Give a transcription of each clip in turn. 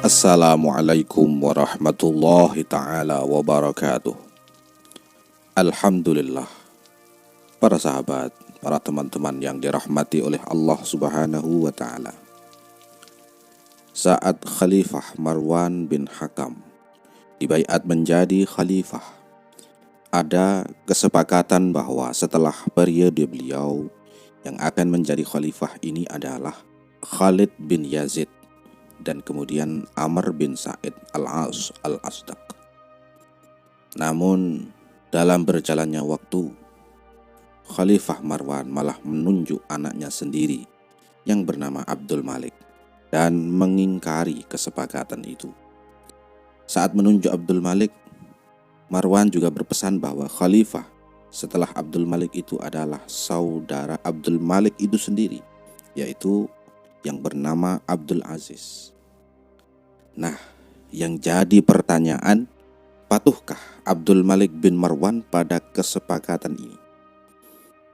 Assalamualaikum warahmatullahi ta'ala wabarakatuh. Alhamdulillah, para sahabat, para teman-teman yang dirahmati oleh Allah subhanahu wa ta'ala. Saat Khalifah Marwan bin Hakam dibaiat menjadi khalifah, ada kesepakatan bahwa setelah periode beliau yang akan menjadi khalifah ini adalah Khalid bin Yazid dan kemudian Amr bin Sa'id al-As al-Asdaq. Namun dalam berjalannya waktu, Khalifah Marwan malah menunjuk anaknya sendiri yang bernama Abdul Malik dan mengingkari kesepakatan itu. Saat menunjuk Abdul Malik, Marwan juga berpesan bahwa khalifah setelah Abdul Malik itu adalah saudara Abdul Malik itu sendiri, yaitu yang bernama Abdul Aziz. Nah, yang jadi pertanyaan, patuhkah Abdul Malik bin Marwan pada kesepakatan ini?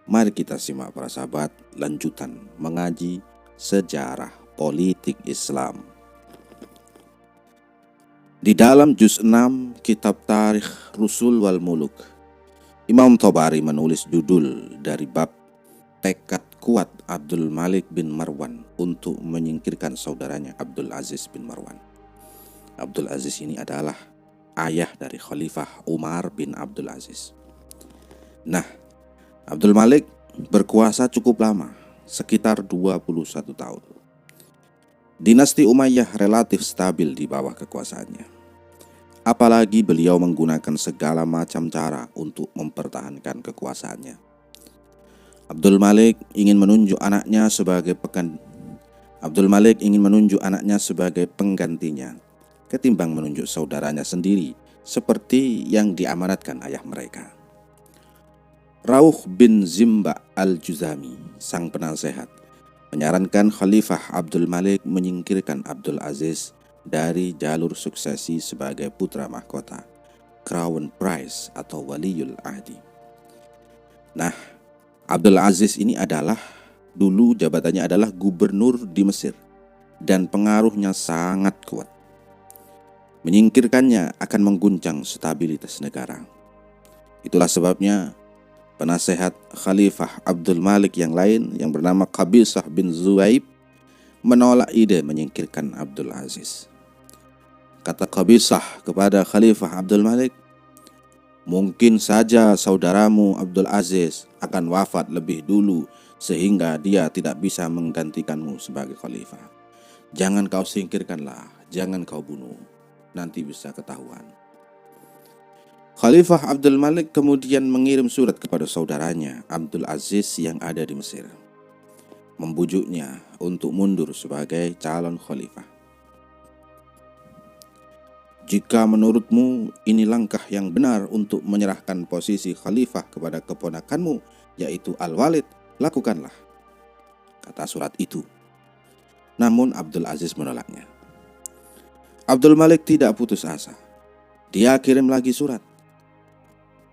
Mari kita simak para sahabat lanjutan mengaji sejarah politik Islam. Di dalam juz 6 kitab Tarikh Rusul wal Muluk, Imam Thabari menulis judul dari bab tekad kuat Abdul Malik bin Marwan untuk menyingkirkan saudaranya Abdul Aziz bin Marwan. Abdul Aziz ini adalah ayah dari Khalifah Umar bin Abdul Aziz. Nah, Abdul Malik berkuasa cukup lama, sekitar 21 tahun. Dinasti Umayyah relatif stabil di bawah kekuasaannya. Apalagi beliau menggunakan segala macam cara untuk mempertahankan kekuasaannya. Abdul Malik ingin menunjuk anaknya sebagai penggantinya ketimbang menunjuk saudaranya sendiri seperti yang diamanatkan ayah mereka. Rauh bin Zimba al-Juzami, sang penasehat, menyarankan Khalifah Abdul Malik menyingkirkan Abdul Aziz dari jalur suksesi sebagai putra mahkota, Crown Prince atau Waliyul Ahdi. Nah, Abdul Aziz ini dulu jabatannya adalah gubernur di Mesir dan pengaruhnya sangat kuat. Menyingkirkannya akan mengguncang stabilitas negara. Itulah sebabnya penasehat Khalifah Abdul Malik yang lain yang bernama Qabisah bin Zuhaib menolak ide menyingkirkan Abdul Aziz. Kata Qabisah kepada Khalifah Abdul Malik, "Mungkin saja saudaramu Abdul Aziz akan wafat lebih dulu sehingga dia tidak bisa menggantikanmu sebagai khalifah. Jangan kau singkirkanlah, jangan kau bunuh. Nanti bisa ketahuan." Khalifah Abdul Malik kemudian mengirim surat kepada saudaranya Abdul Aziz yang ada di Mesir, membujuknya untuk mundur sebagai calon khalifah. "Jika menurutmu ini langkah yang benar untuk menyerahkan posisi khalifah kepada keponakanmu, yaitu Al-Walid, lakukanlah," kata surat itu. Namun Abdul Aziz menolaknya. Abdul Malik tidak putus asa. Dia kirim lagi surat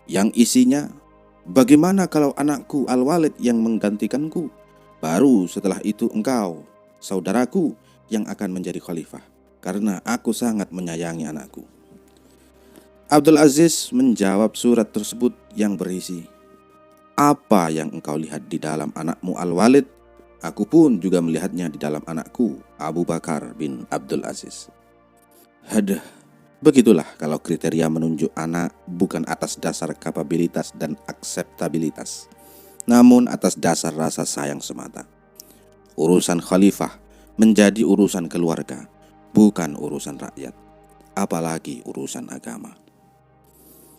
yang isinya, "Bagaimana kalau anakku Al-Walid yang menggantikanku? Baru setelah itu engkau, saudaraku, yang akan menjadi khalifah, karena aku sangat menyayangi anakku." Abdul Aziz menjawab surat tersebut yang berisi, "Apa yang engkau lihat di dalam anakmu Al-Walid, aku pun juga melihatnya di dalam anakku Abu Bakar bin Abdul Aziz." Hadah, begitulah kalau kriteria menunjuk anak bukan atas dasar kapabilitas dan akseptabilitas, namun atas dasar rasa sayang semata. Urusan khalifah menjadi urusan keluarga, bukan urusan rakyat, apalagi urusan agama.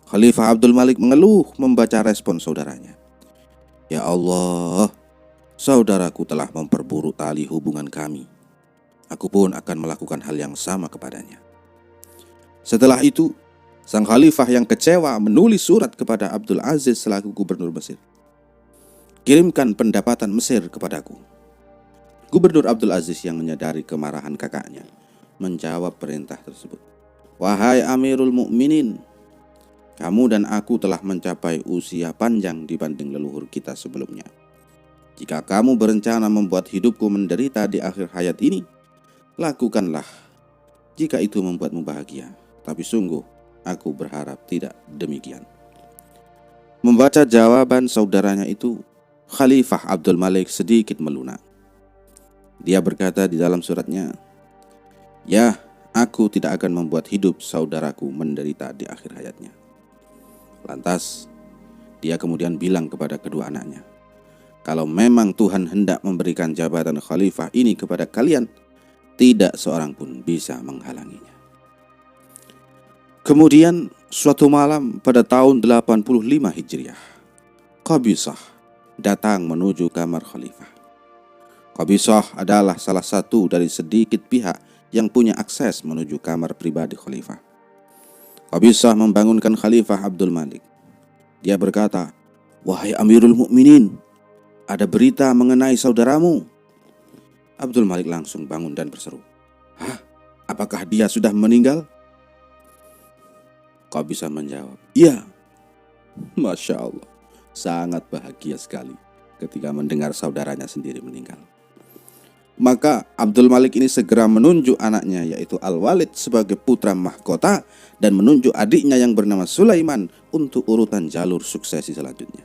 Khalifah Abdul Malik mengeluh membaca respon saudaranya. "Ya Allah, saudaraku telah memperburuk tali hubungan kami. Aku pun akan melakukan hal yang sama kepadanya." Setelah itu, sang khalifah yang kecewa menulis surat kepada Abdul Aziz selaku gubernur Mesir. "Kirimkan pendapatan Mesir kepadaku." Gubernur Abdul Aziz yang menyadari kemarahan kakaknya menjawab perintah tersebut. "Wahai Amirul Mukminin, kamu dan aku telah mencapai usia panjang dibanding leluhur kita sebelumnya. Jika kamu berencana membuat hidupku menderita di akhir hayat ini, lakukanlah. jika itu membuatmu bahagia. Tapi sungguh, aku berharap tidak demikian. Membaca jawaban saudaranya itu, Khalifah Abdul Malik sedikit melunak. Dia berkata di dalam suratnya, "Ya, aku tidak akan membuat hidup saudaraku menderita di akhir hayatnya." Lantas, dia kemudian bilang kepada kedua anaknya, "Kalau memang Tuhan hendak memberikan jabatan khalifah ini kepada kalian, tidak seorang pun bisa menghalanginya." Kemudian suatu malam pada tahun 85 Hijriah, Qabisah datang menuju kamar khalifah. Qabisah adalah salah satu dari sedikit pihak yang punya akses menuju kamar pribadi khalifah. Qabisah membangunkan Khalifah Abdul Malik. Dia berkata, "Wahai Amirul Mukminin, ada berita mengenai saudaramu." Abdul Malik langsung bangun dan berseru, "Hah? Apakah dia sudah meninggal?" Qabisah menjawab, "Iya." Masya Allah, sangat bahagia sekali ketika mendengar saudaranya sendiri meninggal. Maka Abdul Malik ini segera menunjuk anaknya yaitu Al-Walid sebagai putra mahkota dan menunjuk adiknya yang bernama Sulaiman untuk urutan jalur suksesi selanjutnya.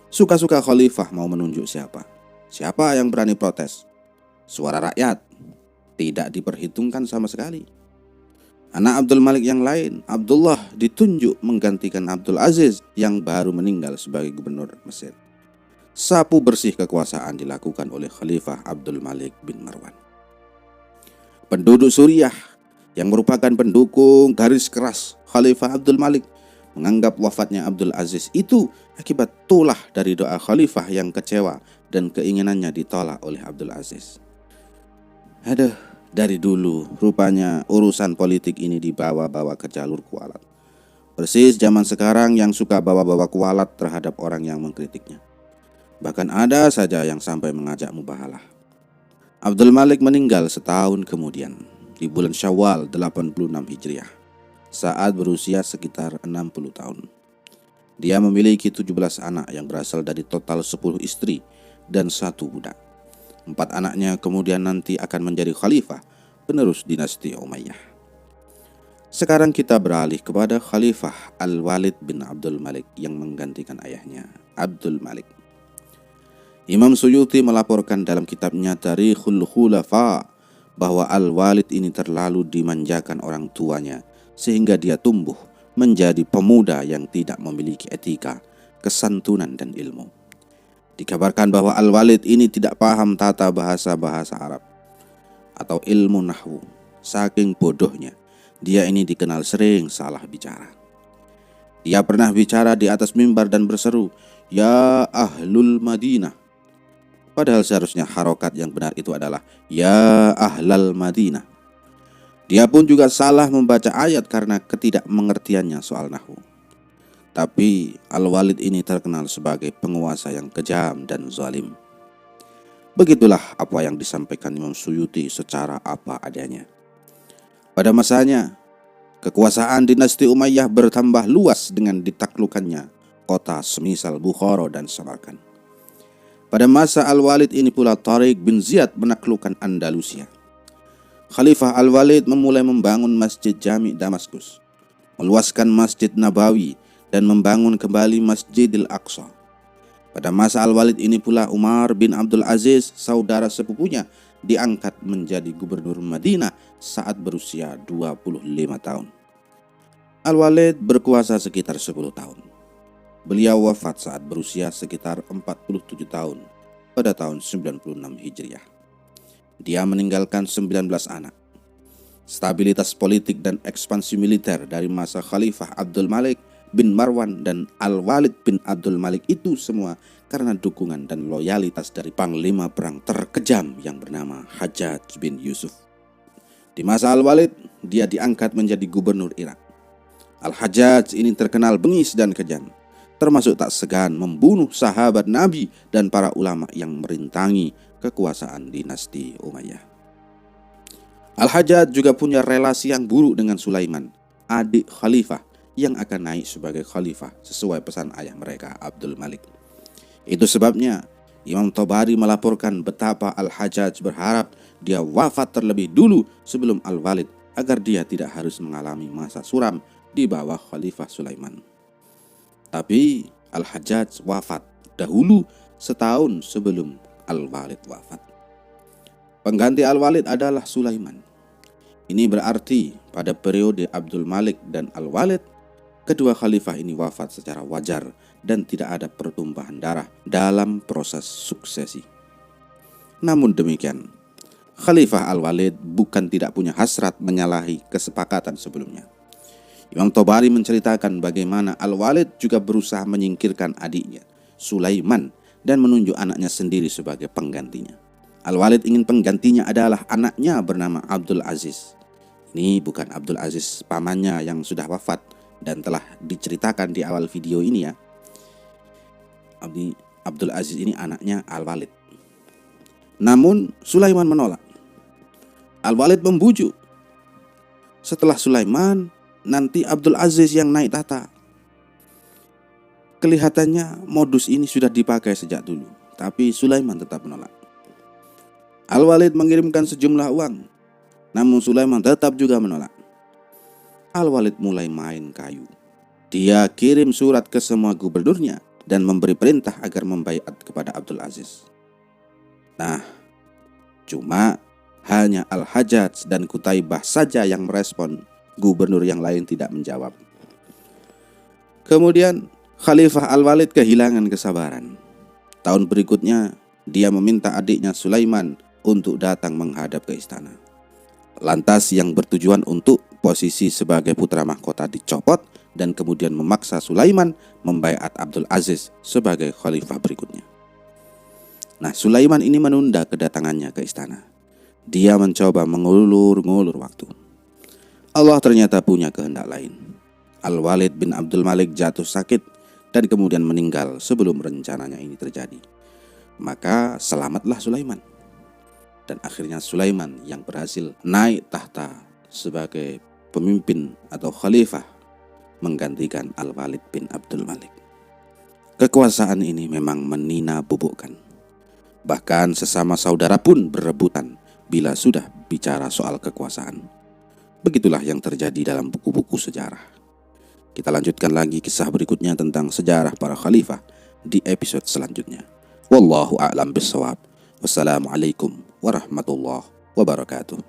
Suka-suka khalifah mau menunjuk siapa? Siapa yang berani protes? Suara rakyat tidak diperhitungkan sama sekali. Anak Abdul Malik yang lain, Abdullah, ditunjuk menggantikan Abdul Aziz yang baru meninggal sebagai gubernur Mesir. Sapu bersih kekuasaan dilakukan oleh Khalifah Abdul Malik bin Marwan. Penduduk Suriah yang merupakan pendukung garis keras Khalifah Abdul Malik menganggap wafatnya Abdul Aziz itu akibat tulah dari doa Khalifah yang kecewa dan keinginannya ditolak oleh Abdul Aziz. Aduh, dari dulu rupanya urusan politik ini dibawa-bawa ke jalur kualat. Persis zaman sekarang yang suka bawa-bawa kualat terhadap orang yang mengkritiknya. Bahkan ada saja yang sampai mengajak mubahalah. Abdul Malik meninggal setahun kemudian di bulan Syawal 86 Hijriah saat berusia sekitar 60 tahun. Dia memiliki 17 anak yang berasal dari total 10 istri dan 1 budak. 4 anaknya kemudian nanti akan menjadi khalifah penerus dinasti Umayyah. Sekarang kita beralih kepada Khalifah Al-Walid bin Abdul Malik yang menggantikan ayahnya Abdul Malik. Imam Suyuti melaporkan dalam kitabnya Tarikhul Khulafa bahwa Al-Walid ini terlalu dimanjakan orang tuanya sehingga dia tumbuh menjadi pemuda yang tidak memiliki etika, kesantunan dan ilmu. Dikabarkan bahwa Al-Walid ini tidak paham tata bahasa Arab atau ilmu nahwu. Saking bodohnya, dia ini dikenal sering salah bicara. Dia pernah bicara di atas mimbar dan berseru, "Ya Ahlul Madinah." Padahal seharusnya harokat yang benar itu adalah "Ya Ahlal Madinah." Dia pun juga salah membaca ayat karena ketidakmengertiannya soal nahwu. Tapi Al-Walid ini terkenal sebagai penguasa yang kejam dan zalim. Begitulah apa yang disampaikan Imam Suyuti secara apa adanya. Pada masanya, kekuasaan dinasti Umayyah bertambah luas dengan ditaklukkannya kota semisal Bukhara dan Samarkand. Pada masa Al-Walid ini pula Tariq bin Ziyad menaklukkan Andalusia. Khalifah Al-Walid memulai membangun Masjid Jami' Damaskus, meluaskan Masjid Nabawi dan membangun kembali Masjidil Aqsa. Pada masa Al-Walid ini pula Umar bin Abdul Aziz, saudara sepupunya, diangkat menjadi gubernur Madinah saat berusia 25 tahun. Al-Walid berkuasa sekitar 10 tahun. Beliau wafat saat berusia sekitar 47 tahun pada tahun 96 Hijriah. Dia meninggalkan 19 anak. Stabilitas politik dan ekspansi militer dari masa Khalifah Abdul Malik bin Marwan dan Al-Walid bin Abdul Malik itu semua karena dukungan dan loyalitas dari panglima perang terkejam yang bernama Hajjaj bin Yusuf. Di masa Al-Walid, dia diangkat menjadi gubernur Irak. Al-Hajjaj ini terkenal bengis dan kejam, termasuk tak segan membunuh sahabat Nabi dan para ulama yang merintangi kekuasaan dinasti Umayyah. Al-Hajjaj juga punya relasi yang buruk dengan Sulaiman, adik khalifah yang akan naik sebagai khalifah sesuai pesan ayah mereka Abdul Malik. Itu sebabnya Imam Tabari melaporkan betapa Al-Hajjaj berharap dia wafat terlebih dulu sebelum Al-Walid agar dia tidak harus mengalami masa suram di bawah Khalifah Sulaiman. Tapi Al-Hajjaj wafat dahulu setahun sebelum Al-Walid wafat. Pengganti Al-Walid adalah Sulaiman. Ini berarti pada periode Abdul Malik dan Al-Walid, kedua khalifah ini wafat secara wajar dan tidak ada pertumpahan darah dalam proses suksesi. Namun demikian, Khalifah Al-Walid bukan tidak punya hasrat menyalahi kesepakatan sebelumnya. Imam Tobari menceritakan bagaimana Al-Walid juga berusaha menyingkirkan adiknya, Sulaiman, dan menunjuk anaknya sendiri sebagai penggantinya. Al-Walid ingin penggantinya adalah anaknya bernama Abdul Aziz. Ini bukan Abdul Aziz pamannya yang sudah wafat dan telah diceritakan di awal video ini ya. Abdul Aziz ini anaknya Al-Walid. Namun Sulaiman menolak. Al-Walid membujuk. Setelah Sulaiman, nanti Abdul Aziz yang naik tahta. Kelihatannya modus ini sudah dipakai sejak dulu, tapi Sulaiman tetap menolak. Al-Walid mengirimkan sejumlah uang, namun Sulaiman tetap juga menolak. Al-Walid mulai main kayu. Dia kirim surat ke semua gubernurnya dan memberi perintah agar membaiat kepada Abdul Aziz. Nah, cuma hanya Al-Hajjaj dan Qutaibah saja yang merespon. Gubernur yang lain tidak menjawab. Kemudian Khalifah Al-Walid kehilangan kesabaran. Tahun berikutnya dia meminta adiknya Sulaiman untuk datang menghadap ke istana. Lantas yang bertujuan untuk posisi sebagai putra mahkota dicopot dan kemudian memaksa Sulaiman membaiat Abdul Aziz sebagai khalifah berikutnya. Nah, Sulaiman ini menunda kedatangannya ke istana. Dia mencoba mengulur-ngulur waktu. Allah ternyata punya kehendak lain. Al-Walid bin Abdul Malik jatuh sakit dan kemudian meninggal sebelum rencananya ini terjadi. Maka selamatlah Sulaiman. Dan akhirnya Sulaiman yang berhasil naik tahta sebagai pemimpin atau khalifah menggantikan Al-Walid bin Abdul Malik. Kekuasaan ini memang menina bubukkan. Bahkan sesama saudara pun berebutan bila sudah bicara soal kekuasaan. Begitulah yang terjadi dalam buku-buku sejarah. Kita lanjutkan lagi kisah berikutnya tentang sejarah para khalifah di episode selanjutnya. Wallahu a'lam bishawab. Wassalamualaikum warahmatullahi wabarakatuh.